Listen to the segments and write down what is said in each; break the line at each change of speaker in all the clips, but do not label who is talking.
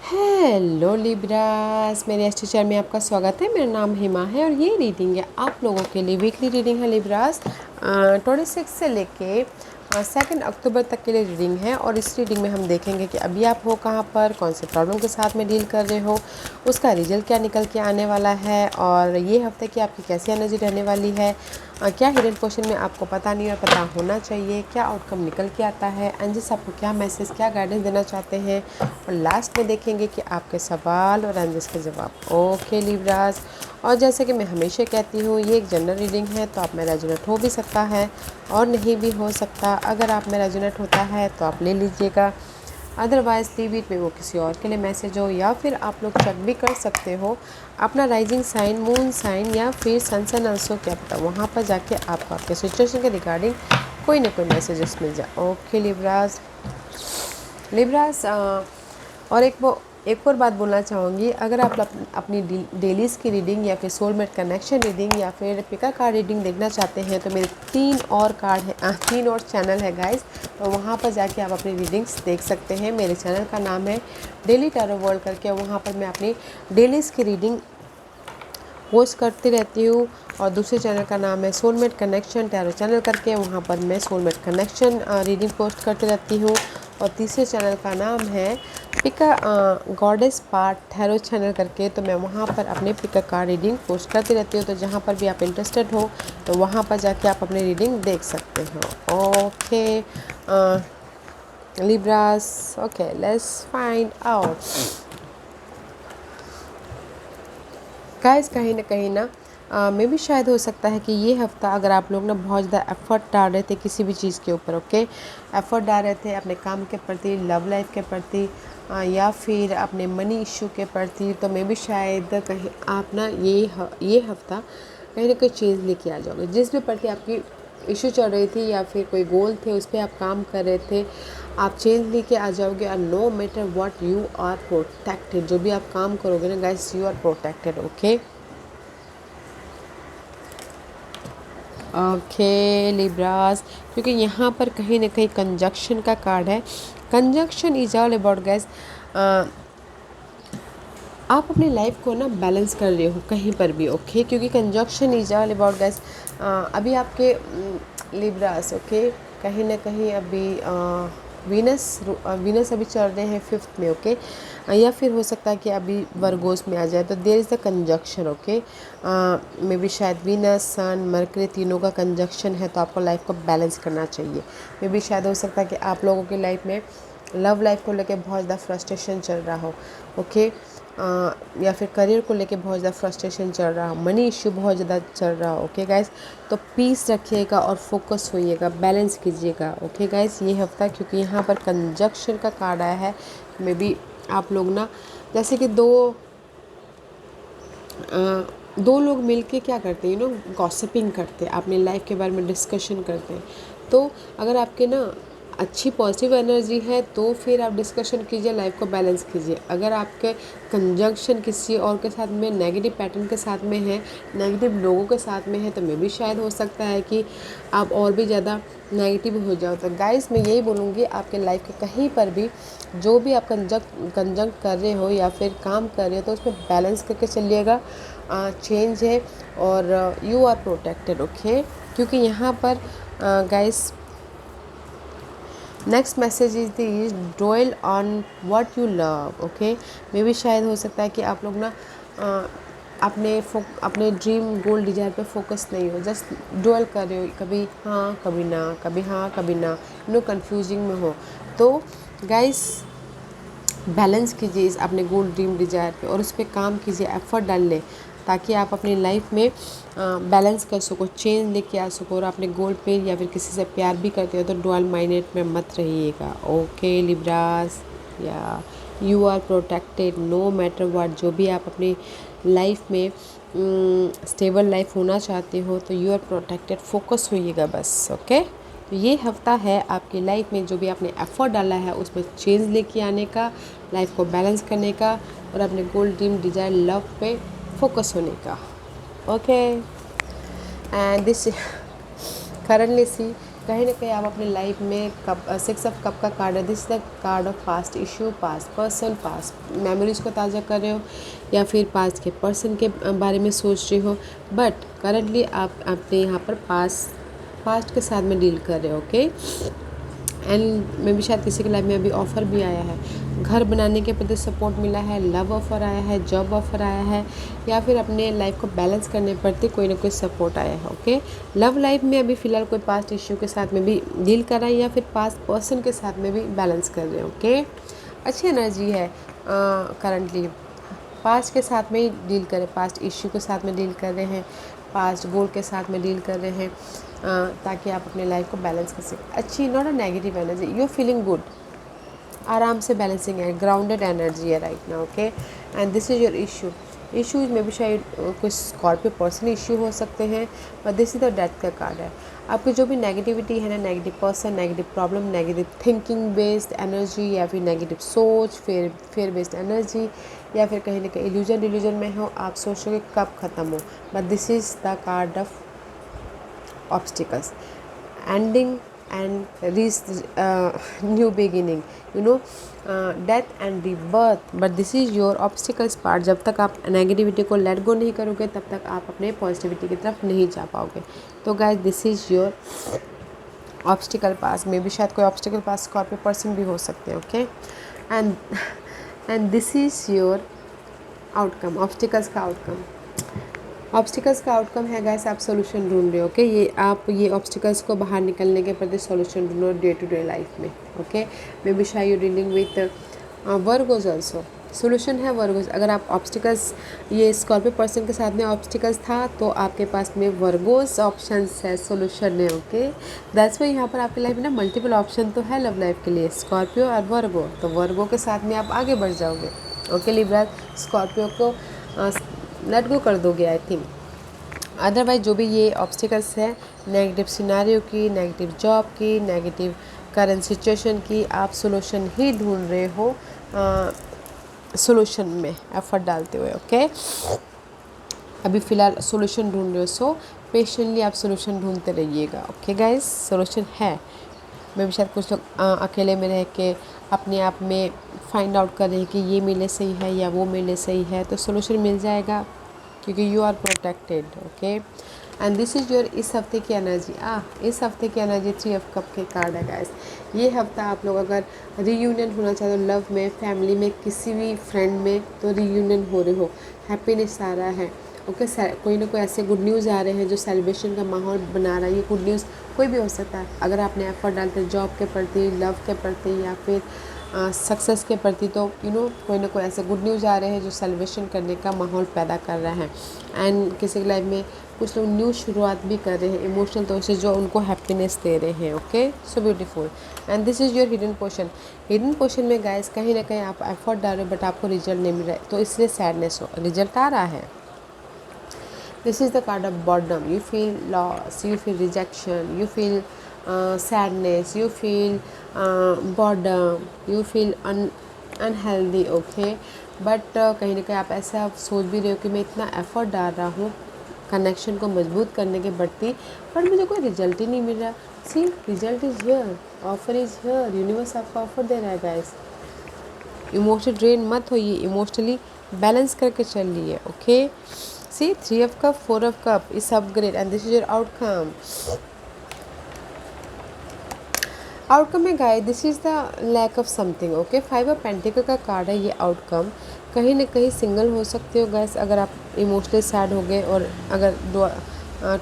Hello Libras, मेरे S teacher में आपका स्वागत है। मेरा नाम हिमा है और ये रीडिंग है आप लोगों के लिए। वीकली रीडिंग है लिब्रास। 26 से लेके 2 अक्टूबर तक के लिए रीडिंग है। और इस रीडिंग में हम देखेंगे कि अभी आप हो कहाँ पर, कौन से प्रॉब्लम के साथ में डील कर रहे हो, उसका रिजल्ट क्या निकल के आने वाला है, और ये हफ्ते की आपकी कैसी एनर्जी रहने वाली है, क्या हिडन क्वेश्चन में आपको पता नहीं और पता होना चाहिए, क्या आउटकम निकल के आता है, एंजल्स आपको क्या मैसेज, क्या गाइडेंस देना चाहते हैं, और लास्ट में देखेंगे कि आपके सवाल और एंजल्स के जवाब। ओके लिब्रास, और जैसे कि मैं हमेशा कहती हूँ, ये एक जनरल रीडिंग है, तो आप में रेजोनेट हो भी सकता है और नहीं भी हो सकता। अगर आप में रेजोनेट होता है तो आप ले लीजिएगा, अदरवाइज़ लीव इट में वो किसी और के लिए मैसेज हो। या फिर आप लोग चेक भी कर सकते हो अपना राइजिंग साइन, मून साइन या फिर सन सन अल्सो, क्या पता वहाँ पर जाके आपको आपके सिचुएशन के रिगार्डिंग कोई ना कोई मैसेजेस मिल जाए। Okay Libras. लिब्रास और एक और बात बोलना चाहूँगी, अगर आप अपनी डेलीज़ की रीडिंग या फिर सोलमेट कनेक्शन रीडिंग या फिर पिका कार्ड रीडिंग देखना चाहते हैं तो मेरे 3 और कार्ड है, 3 और चैनल है गाइस, तो वहाँ पर जाके आप अपनी रीडिंग्स देख सकते हैं। मेरे चैनल का नाम है डेली टैरो वर्ल्ड करके, वहाँ पर मैं अपनी डेलीज़ की रीडिंग पोस्ट करती रहती हूँ। और दूसरे चैनल का नाम है सोलमेट कनेक्शन टैरो चैनल करके, वहाँ पर मैं सोलमेट कनेक्शन रीडिंग पोस्ट करती रहती हूँ। और तीसरे चैनल का नाम है पिका गॉडेस पार्ट टैरो चैनल करके, तो मैं वहाँ पर अपने पिका कार्ड रीडिंग पोस्ट करती रहती हूँ। तो जहाँ पर भी आप इंटरेस्टेड हो तो वहाँ पर जाके आप अपनी रीडिंग देख सकते हो। Okay Libras, okay let's find out guys. कहीं ना मे भी शायद हो सकता है कि ये हफ्ता अगर आप लोग ना बहुत ज़्यादा एफर्ट डाल रहे थे किसी भी चीज़ के ऊपर, ओके, एफर्ट डाल रहे थे अपने काम के प्रति, लव लाइफ के प्रति, या फिर अपने मनी इश्यू के प्रति, तो मे भी शायद कहीं आप ना ये हफ्ता कहीं ना कहीं चेंज लेके आ जाओगे। जिस भी प्रति आपकी इशू चल रही थी या फिर कोई गोल थे उस पर आप काम कर रहे थे, आप चेंज लेके आ जाओगे। और no matter what you are protected, जो भी आप काम करोगे ना guys, you are protected. Okay okay Libras, क्योंकि यहाँ पर कहीं ना कहीं कंजक्शन का कार्ड है। Conjunction is all about gas, आप अपनी लाइफ को ना बैलेंस कर रहे हो कहीं पर भी, ओके, क्योंकि conjunction is all about gas. अभी आपके लिब्रास, ओके, कहीं ना कहीं अभी वीनस अभी चल रहे हैं 5th में, ओके, या फिर हो सकता है कि अभी वर्गोस में आ जाए, तो there is the conjunction, okay. Maybe शायद वीनस, सन, मरकरी तीनों का कंजक्शन है, तो आपको लाइफ को बैलेंस करना चाहिए। मे बी शायद हो सकता है कि आप लोगों की लाइफ में लव लाइफ को लेकर बहुत ज़्यादा फ्रस्ट्रेशन चल रहा हो, ओके, या फिर करियर को लेके बहुत ज़्यादा फ्रस्ट्रेशन चल रहा हो, मनी इश्यू बहुत ज़्यादा चल रहा हो, ओके गाइस, तो पीस रखिएगा और फोकस होइएगा, बैलेंस कीजिएगा, ओके गाइस, ये हफ्ता। क्योंकि यहाँ पर कंजक्शन का कार्ड आया है। मे बी आप लोग ना जैसे कि दो लोग मिलके क्या करते हैं, गॉसिपिंग करते हैं, अपनी लाइफ के बारे में डिस्कशन करते हैं। तो अगर आपके ना अच्छी पॉजिटिव एनर्जी है तो फिर आप डिस्कशन कीजिए, लाइफ को बैलेंस कीजिए। अगर आपके कंजंक्शन किसी और के साथ में, नेगेटिव पैटर्न के साथ में है, नेगेटिव लोगों के साथ में है, तो मे भी शायद हो सकता है कि आप और भी ज़्यादा नेगेटिव हो जाओ। तो गाइस मैं यही बोलूँगी, आपके लाइफ के कहीं पर भी जो भी आप कंजंक्ट कर रहे हो या फिर काम कर रहे हो, तो उसमें बैलेंस करके चलिएगा। चेंज है और यू आर प्रोटेक्टेड, ओके। क्योंकि यहाँ पर guys next message is the dwell on what you love, okay. मे भी शायद हो सकता है कि आप लोग ना अपने ड्रीम गोल डिजायर पे फोकस नहीं हो, जस्ट ड्वेल कर रहे हो, कभी हाँ कभी ना, कभी हाँ कभी ना, कंफ्यूजिंग में हो। तो गाइस बैलेंस कीजिए इस अपने गोल ड्रीम डिजायर पे और उस पर काम कीजिए, एफर्ट डाल लें, ताकि आप अपनी लाइफ में बैलेंस कर सको, चेंज लेके आ सको। और अपने गोल पे या फिर किसी से प्यार भी करते हो तो डुअल माइंडेड में मत रहिएगा, ओके लिब्रास। या you are protected no matter what, जो भी आप अपनी लाइफ में स्टेबल लाइफ होना चाहते हो तो यू आर प्रोटेक्टेड, फोकस होइएगा बस, ओके। तो ये हफ्ता है आपकी लाइफ में जो भी आपने एफर्ट डाला है उसमें चेंज लेके आने का, लाइफ को बैलेंस करने का और अपने गोल ड्रीम डिजायर लव पे फोकस होने का, okay. And this currently see कहीं ना कहीं आप अपने लाइफ में कप 6 ऑफ कप का कार्ड है। This is the card of past issue, past person, past memories को ताज़ा कर रहे हो या फिर पास्ट के पर्सन के बारे में सोच रहे हो। बट करंटली आप अपने यहाँ पर पास्ट के साथ में डील कर रहे हो। ओके, एंड मे भी शायद किसी के लाइफ में अभी ऑफ़र भी आया है, घर बनाने के प्रति सपोर्ट मिला है, लव ऑफ़र आया है, जॉब ऑफ़र आया है, या फिर अपने लाइफ को बैलेंस करने प्रति कोई ना कोई सपोर्ट आया है। ओके, लव लाइफ में अभी फ़िलहाल कोई पास्ट इश्यू के साथ में भी डील कर रहा है या फिर पास्ट पर्सन के साथ में भी बैलेंस कर रहे हैं। ओके, अच्छी एनर्जी है करंटली। पास्ट के साथ में ही डील करें, पास्ट इश्यू के साथ में डील कर रहे हैं, पास्ट गोल के साथ में डील कर रहे हैं, ताकि आप अपने लाइफ को बैलेंस कर सकें। अच्छी, not a negative energy, you feeling good, आराम से बैलेंसिंग है, ग्राउंडेड एनर्जी है right now. Okay, and this is your issues में भी शायद कुछ स्कॉर्पियो पर्सन इशू हो सकते हैं, और दिस इज द डेथ का कार्ड है। आपकी जो भी नेगेटिविटी है ना, negative person, negative problem, negative thinking based energy, या फिर नेगेटिव सोच, फेयर बेस्ड एनर्जी, या फिर कहीं ना कहीं इल्यूजन में हो, आप सोच रहे हो कि कब ख़त्म हो। But this is the card of obstacles, ending and new beginning, death and rebirth. But this is your obstacles part. जब तक आप नेगेटिविटी को लेट गो नहीं करोगे तब तक आप अपने पॉजिटिविटी की तरफ नहीं जा पाओगे। तो guys, this is your obstacle पास में भी शायद कोई ऑब्स्टिकल पास स्कॉर्पियो पर्सन भी हो सकते हैं। Okay, and this is your outcome, obstacles का आउटकम। ऑब्स्टिकल्स का आउटकम है गाइस, आप सोल्यूशन ढूंढ रहे हो। ओके, ये ऑब्स्टिकल्स को बाहर निकलने के प्रति सोल्यूशन ढूंढो डे टू डे लाइफ में। ओके, मे बी शायद you dealing with Virgos also, solution है वर्गोज। अगर आप ऑब्स्टिकल्स, ये स्कॉर्पियो पर्सन के साथ में ऑब्स्टिकल्स था तो आपके पास में वर्गोज ऑप्शंस है, सोल्यूशन है। ओके, दैट्स वाई यहाँ पर आपकी लाइफ में ना मल्टीपल ऑप्शन तो है लव लाइफ के लिए, स्कॉर्पियो और वर्गो। तो वर्गो के साथ में आप आगे बढ़ जाओगे। ओके लिब्रा, स्कॉर्पियो को लेट गो कर दोगे आई थिंक। अदरवाइज जो भी ये ऑब्स्टिकल्स है, नेगेटिव सिनारियो की, नेगेटिव जॉब की, नेगेटिव करंट सिचुएशन की, आप सोल्यूशन ही ढूंढ रहे हो, सोल्यूशन में एफर्ट डालते हुए। ओके, अभी फ़िलहाल सोल्यूशन ढूंढ रहे हो, सो पेशेंटली आप सोल्यूशन ढूंढते रहिएगा। ओके गाइस, सोल्यूशन है। मैं भी शायद कुछ लोग अकेले में रह के अपने आप में फाइंड आउट कर रहे हैं कि ये मेरे सही है या वो मेरे सही है, तो सोल्यूशन मिल जाएगा क्योंकि you are protected. Okay, and this is your इस हफ्ते की एनर्जी। इस हफ्ते की एनर्जी 3 ऑफ कप के कार्ड है गाइस। ये हफ्ता आप लोग अगर रीयूनियन होना चाहते हो, लव में, फैमिली में, किसी भी फ्रेंड में, तो रीयूनियन हो रहे हो, हैप्पीनेस आ रहा है। ओके, कोई ना कोई ऐसे गुड न्यूज़ आ रहे हैं जो सेलिब्रेशन का माहौल बना रहा है। ये गुड न्यूज़ कोई भी हो सकता है, अगर आपने एफर्ट डालते हैं जॉब के प्रति, लव के प्रति, या फिर सक्सेस के प्रति, तो कोई ना कोई ऐसे गुड न्यूज़ आ रहे हैं जो सेलिब्रेशन करने का माहौल पैदा कर रहा है। एंड किसी की लाइफ में कुछ लोग न्यू शुरुआत भी कर रहे हैं इमोशनल तौर से, जो उनको हैप्पीनेस दे रहे हैं। Okay, so beautiful. And this is your hidden portion. Hidden portion में गाइस कहीं ना कहीं आप एफर्ट डाल रहे हो बट आपको रिजल्ट नहीं मिल रहा है, तो इसलिए सैडनेस हो, रिजल्ट आ रहा है। This is the card of boredom. You feel loss, you feel rejection, you feel sadness, you feel boredom, you feel unhealthy. Okay, but कहीं ना कहीं आप ऐसा सोच भी रहे हो कि मैं इतना एफर्ट डाल रहा हूँ कनेक्शन को मजबूत करने के बढ़ती, बट मुझे कोई रिजल्ट ही नहीं मिल रहा। See, result is here, offer is here, universe आपको ऑफर दे रहा है गाइस। इमोशनल ड्रेन मत होइए, इमोशनली बैलेंस करके चलिए। Okay, see 3 of cup, 4 of cup is upgrade and this is your outcome. Outcome है guys, this is the lack of something. Okay, 5 of pentacles का कार्ड है ये आउटकम। कहीं ना कहीं सिंगल हो सकते हो गाइस, अगर आप इमोशनली सैड हो गए और अगर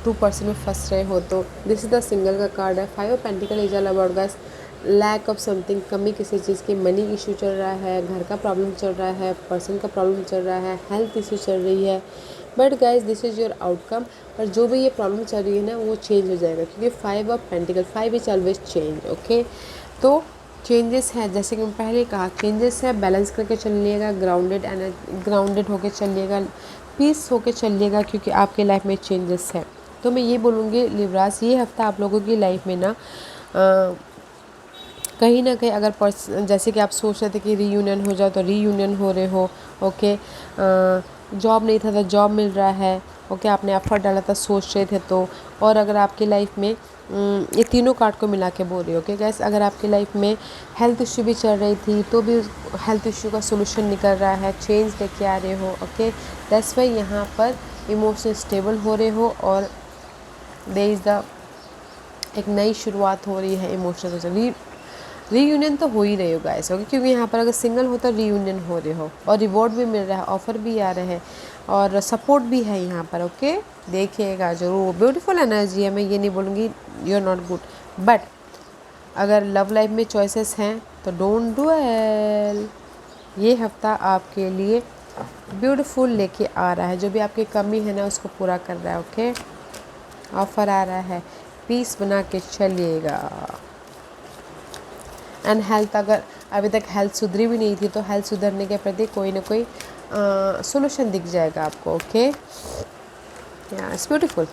2% में फंस रहे हो, तो दिस इज़ द सिंगल का कार्ड है। 5 of pentacles is all about guys lack of something, कमी किसी चीज़ की, मनी इशू चल रहा है, घर का प्रॉब्लम चल रहा है, पर्सन का प्रॉब्लम चल रहा है, हेल्थ इशू चल रही है। But guys this is your outcome. पर जो भी ये प्रॉब्लम चल रही है ना, वो चेंज हो जाएगा, क्योंकि 5 of pentacle, 5 is always change. Okay, तो चेंजेस है, जैसे कि मैं पहले कहा, चेंजेस है, बैलेंस करके चलिएगा, ग्राउंडेड होके चलिएगा, पीस होके चलिएगा, क्योंकि आपके लाइफ में चेंजेस है। तो मैं ये बोलूँगी लिब्रास, ये हफ्ता आप लोगों की लाइफ में ना कहीं ना कहीं अगर जैसे कि आप सोच रहे थे कि रीयूनियन हो जाओ, तो रीयूनियन हो रहे हो। ओके, जॉब नहीं था तो जॉब मिल रहा है, ओके, आपने एफर्ट डाला था, सोच रहे थे तो। और अगर आपकी लाइफ में ये तीनों कार्ड को मिला के बोल रही हो, ओके गैस, अगर आपकी लाइफ में हेल्थ इश्यू भी चल रही थी तो भी हेल्थ इश्यू का सोल्यूशन निकल रहा है, चेंज लेके आ रहे हो, ओके, दैट्स वाई यहाँ पर इमोशनल स्टेबल हो रहे हो और देयर इज़ द एक नई शुरुआत हो रही है इमोशनल। रीयूनियन तो हो ही रहे हो गाइस, ओके, क्योंकि यहाँ पर अगर सिंगल हो तो रीयूनियन हो रहे हो और रिवॉर्ड भी मिल रहा है, ऑफर भी आ रहे हैं और सपोर्ट भी है यहाँ पर, ओके। देखिएगा ज़रूर, ब्यूटीफुल एनर्जी है, मैं ये नहीं बोलूँगी you are not good, but अगर लव लाइफ में चॉइसेस हैं तो डोंट डुएल। ये हफ्ता आपके लिए ब्यूटीफुल लेके आ रहा है, जो भी आपकी कमी है ना उसको पूरा कर रहा है, ओके। ऑफर आ रहा है, पीस बना के चलिएगा। एंड हेल्थ, अगर अभी तक हेल्थ सुधरी भी नहीं थी तो हेल्थ सुधरने के प्रति कोई ना कोई सोल्यूशन दिख जाएगा आपको, ओके। It's beautiful.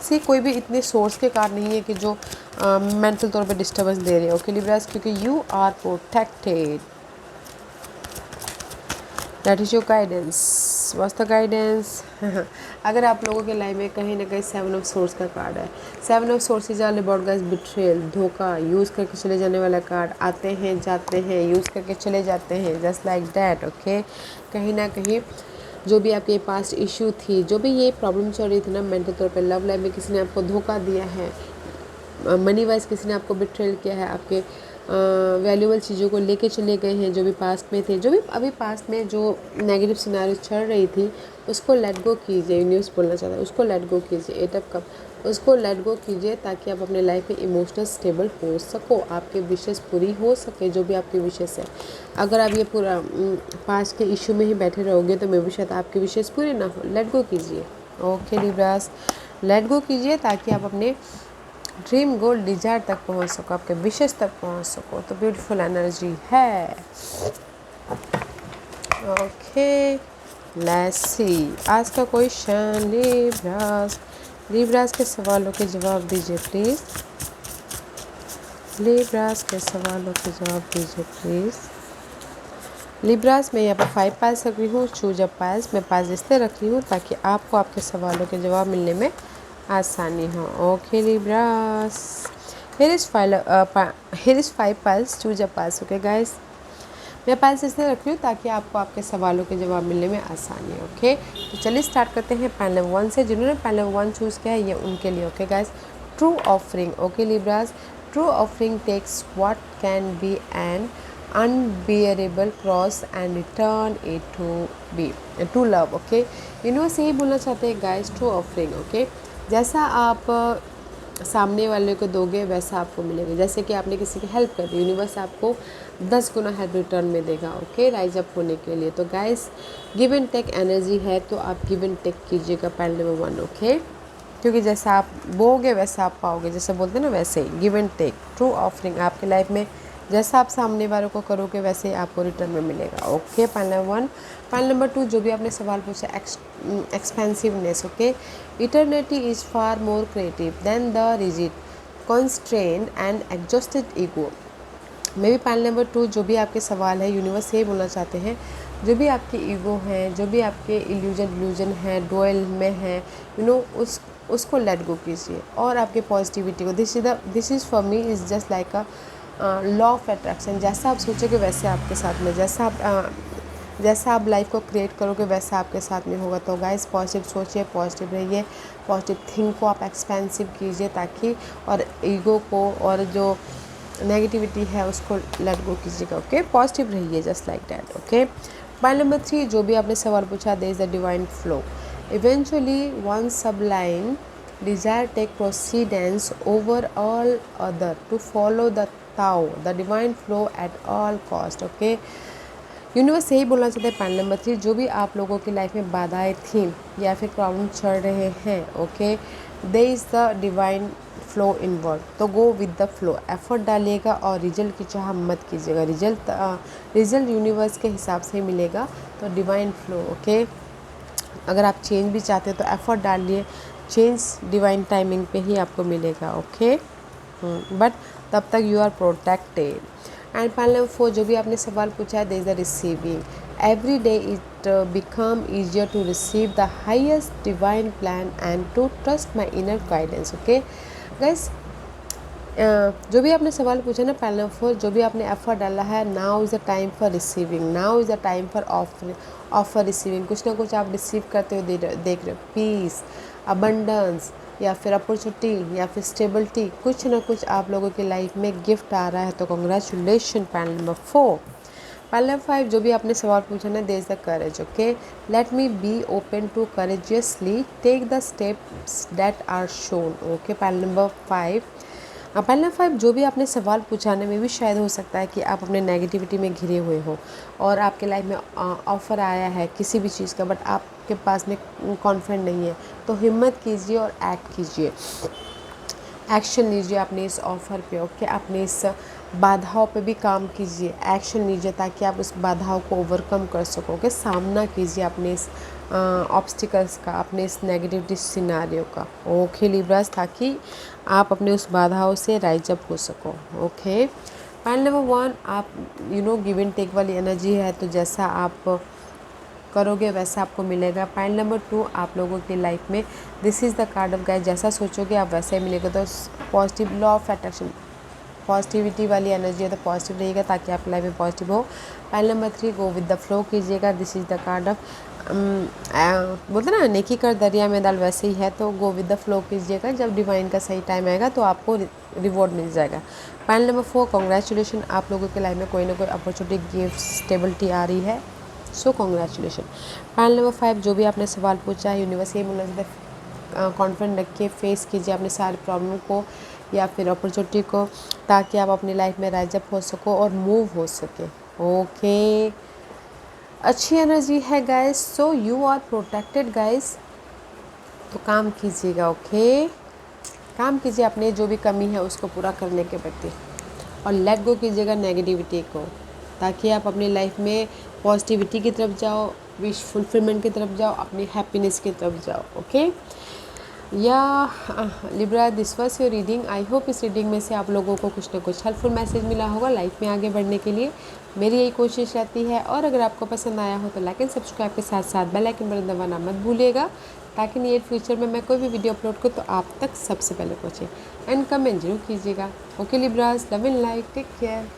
सी, कोई भी इतने सोर्स के कारण नहीं है कि जो मेंटल तौर पे डिस्टर्बेंस दे रहे हो, ओके लिब्रास, क्योंकि you are protected. That is your guidance, what's the guidance. अगर आप लोगों के लाइफ में कहीं ना कहीं 7 ऑफ सोर्स का कार्ड है, 7 of source is all about guys betrayal, धोखा, यूज़ करके चले जाने वाला कार्ड, आते हैं जाते हैं, यूज़ करके चले जाते हैं, जस्ट लाइक दैट, ओके। कहीं ना कहीं जो भी आपके पास्ट इशू थी, जो भी ये प्रॉब्लम चल रही थी ना मेंटल तौर पे, लव लाइफ में किसी ने आपको धोखा दिया है, मनी वाइज किसी ने आपको बिट्रेल किया है, आपके वैल्यूबल चीज़ों को लेके चले गए हैं जो भी पास्ट में थे, जो भी अभी पास्ट में जो नेगेटिव सिनारियो चल रही थी उसको लेट गो कीजिए। न्यूज़ बोलना चाहता है, उसको लेट गो कीजिए, 8 ऑफ कप, उसको लेट गो कीजिए ताकि आप अपने लाइफ में इमोशनल स्टेबल हो सको, आपके विशेष पूरी हो सके, जो भी आपकी विशेष है। अगर आप ये पूरा पास्ट के इशू में ही बैठे रहोगे तो मे भी शायद आपके विशेष पूरे ना हो। लेट गो कीजिए, ओके लिब्रास, लेट गो कीजिए ताकि आप अपने ड्रीम गोल डिजायर तक पहुंच सको, आपके विशेष तक पहुंच सको। तो ब्यूटीफुल एनर्जी है, ओके। लेट्स सी आज का क्वेश्चन लिब्रास, लिब्रास के सवालों के जवाब दीजिए प्लीज़, लिब्रास के सवालों के जवाब दीजिए प्लीज़। लिब्रास, मैं यहाँ पर 5 पाइल्स रख रही हूँ, चूज अ पाइल्स, मैं पाइल्स इसलिए रख रही हूँ ताकि आपको आपके सवालों के जवाब मिलने में आसानी हो, okay Libras. here is 5 piles, choose a piles, okay guys. मैं पाइल्स इसलिए रख रही हूँ ताकि आपको आपके सवालों के जवाब मिलने में आसानी है, ओके। तो चलिए स्टार्ट करते हैं पाइल नंबर 1 से। जिन्होंने पाइल नंबर 1 चूज़ किया है ये उनके लिए, okay guys. True offering, okay Libras, true offering takes what can be an unbearable cross and return it to love, okay. Universe यही बोलना चाहते हैं गाइस, ट्रू ऑफरिंग, ओके। जैसा आप सामने वाले को दोगे वैसा आपको मिलेगा। जैसे कि आपने किसी की हेल्प कर दी, यूनिवर्स आपको 10 गुना हेल्प रिटर्न में देगा, ओके, राइज अप होने के लिए। तो guys give and take energy है, तो आप गिव एंड टेक कीजिएगा पाइल नंबर 1, ओके, क्योंकि जैसा आप बोगे वैसा आप पाओगे, जैसे बोलते हैं ना वैसे ही give and take. True offering आपकी लाइफ में जैसा आप सामने वालों को करोगे वैसे ही आपको रिटर्न में मिलेगा, okay. Pile number 1। Pile number 2, जो भी आपने सवाल पूछा, expensiveness, okay. Eternity is far more creative than the rigid constrain and exhausted ego. Maybe pile number 2, जो भी आपके सवाल है, यूनिवर्स यही बोलना चाहते हैं, जो भी आपकी ईगो हैं, जो भी आपके इल्यूजन है, डोयल में है, उसको लेट गो कीजिए और आपके पॉजिटिविटी को, this is for me is just like a law of attraction. जैसा आप सोचोगे वैसे आपके साथ में, जैसा आप लाइफ को क्रिएट करोगे वैसा आपके साथ में होगा। तो गाइस पॉजिटिव सोचिए, पॉजिटिव रहिए, पॉजिटिव थिंक को आप एक्सपेंसिव कीजिए ताकि, और ईगो को और जो नेगेटिविटी है उसको लेट गो कीजिएगा, ओके। पॉजिटिव रहिए, just like that, okay. Pile number 3, जो भी आपने सवाल पूछा, there is the divine flow, eventually one sublime desire take precedence over all other to follow the Tao, the divine flow at all cost, okay। Universe यही बोलना चाहते हैं pile number 3, जो भी आप लोगों की लाइफ में बाधाएं थी या फिर प्रॉब्लम चल रहे हैं, okay, there is the divine flow inward, तो go with the flow, effort डालिएगा और रिजल्ट की चाह मत कीजिएगा। रिजल्ट यूनिवर्स के हिसाब से ही मिलेगा, तो डिवाइन फ्लो, ओके। अगर आप चेंज भी चाहते हैं तो एफर्ट डालिए, चेंज डिवाइन टाइमिंग पे ही आपको मिलेगा, ओके। बट तब तक you are protected. And pile number 4, जो भी आपने सवाल पूछा है, there is the receiving, Every day it become easier to receive the highest divine plan and to trust my inner guidance. Okay guys, जो भी आपने सवाल पूछा ना पहले फोर, जो भी आपने एफर्ट डाला है, now is the time for receiving, now is the time for offer receiving. कुछ ना कुछ आप रिसीव करते हुए देख रहे हो, पीस, अबंडेंस या फिर अपॉर्चुनिटी या फिर स्टेबिलिटी, कुछ ना कुछ आप लोगों की लाइफ में गिफ्ट आ रहा है। तो congratulation panel number 4। Panel number 5, जो भी आपने सवाल पूछा ना, there is the courage. Okay, let me be open to courageously take the steps that are shown. Okay, panel number 5। Panel number 5, जो भी आपने सवाल पूछाने में भी शायद हो सकता है कि आप अपने नेगेटिविटी में घिरे हुए हो और आपके लाइफ में ऑफ़र आया है किसी भी चीज़ का, बट आपके पास में कॉन्फिडेंट नहीं है। तो हिम्मत कीजिए और एक्ट कीजिए, एक्शन लीजिए अपने इस ऑफ़र पे। ओके, अपने इस बाधाओं पे भी काम कीजिए, एक्शन लीजिए ताकि आप उस बाधाओं को ओवरकम कर सकोगे। सामना कीजिए अपने इस ऑब्स्टिकल्स का, अपने इस नेगेटिविटी सिनारियो का। ओके लिब्रास, ताकि आप अपने उस बाधाओं से राइज अप हो सको। ओके, पॉइंट नंबर 1, आप गिव एंड टेक वाली एनर्जी है, तो जैसा आप करोगे वैसा आपको मिलेगा। पॉइंट नंबर 2, आप लोगों की लाइफ में this is the card of guide, जैसा सोचोगे आप वैसा ही मिलेगा। तो positive law of attraction, positivity वाली एनर्जी है तो पॉजिटिव रहेगा ताकि आप लाइफ में पॉजिटिव हो। Point number 3, go with the flow कीजिएगा, this is the card of बोलते ना नेकी कर दरिया में डाल, वैसे ही है। तो गो विद द फ्लो कीजिएगा, जब डिवाइन का सही टाइम आएगा तो आपको रिवॉर्ड मिल जाएगा। पॉइंट नंबर 4, कॉन्ग्रेचुलेशन, आप लोगों के लाइफ में कोई ना कोई अपॉर्चुनिटी, गिफ्ट, स्टेबिलिटी आ रही है, सो कॉन्ग्रेचुलेशन। पॉइंट नंबर 5, जो भी आपने सवाल पूछा है, यूनिवर्स ये बोलना चाहता है, कॉन्फिडेंट रखिए, फेस कीजिए अपने सारे प्रॉब्लम को या फिर अपॉर्चुनिटी को, ताकि आप अपनी लाइफ में राइज अप हो सको और मूव हो सके। ओके, अच्छी एनर्जी है guys, so you are protected guys. तो काम कीजिएगा। ओके, काम कीजिए अपने जो भी कमी है उसको पूरा करने के प्रति, और लेट गो कीजिएगा नेगेटिविटी को, ताकि आप अपनी लाइफ में पॉजिटिविटी की तरफ जाओ, विश फुलफिलमेंट की तरफ जाओ, अपनी हैप्पीनेस की तरफ जाओ। ओके या Libra, this was your reading. I hope इस रीडिंग में से आप लोगों को कुछ ना कुछ हेल्पफुल मैसेज मिला होगा लाइफ में आगे बढ़ने के लिए। मेरी यही कोशिश रहती है, और अगर आपको पसंद आया हो तो लाइक एंड सब्सक्राइब के साथ साथ बेल आइकन बटन दबाना मत भूलिएगा, ताकि नियर फ्यूचर में मैं कोई भी वीडियो अपलोड करूँ तो आप तक सबसे पहले पहुँचे। एंड कमेंट जरूर कीजिएगा। Okay Libras, love and like, take care.